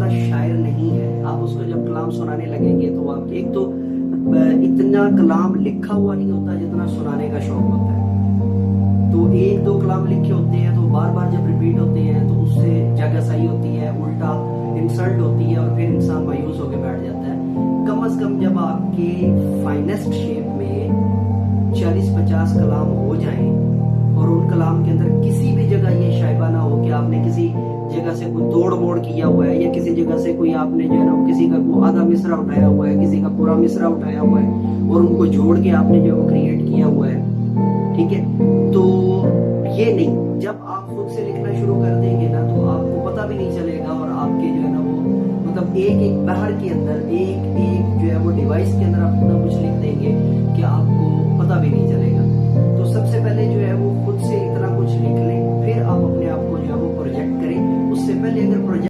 शायर नहीं है। आप उसको जब कलाम सुनाने लगेंगे तो आप एक तो इतना कलाम लिखा हुआ नहीं होता जितना सुनाने का शौक होता है। तो एक दो कलाम लिखे होते हैं तो बार बार जब रिपीट होते हैं तो उससे जगह सही होती है, उल्टा इंसल्ट होती है और फिर इंसान मायूस होकर बैठ जाता है। कम से कम जब आपके फाइनेस्ट शेप में 40-50 कलाम हो जाएं और उन कलाम के अंदर किसी भी जगह ये शाइबा ना हो कि आपने किसी जगह से कोई तोड़ मोड़ किया हुआ है या किसी जगह से कोई आपने जो है ना किसी का आधा मिसरा उठाया हुआ है, किसी का पूरा मिसरा उठाया हुआ है और उनको जोड़ के आपने जो क्रिएट किया हुआ है, ठीक है। तो ये नहीं, जब आप खुद से लिखना शुरू कर देंगे ना तो आपको पता भी नहीं चलेगा और आपके जो है ना वो मतलब एक एक बहर के अंदर एक एक जो है वो डिवाइस के अंदर आप इतना कुछ लिख देंगे कि आपको पता भी नहीं चलेगा। तो सबसे पहले जो है वो खुद से इतना कुछ लिख लें, फिर आप अपने आप को जो है वो प्रोजेक्ट करें। उससे पहले अगर प्रोजेक्ट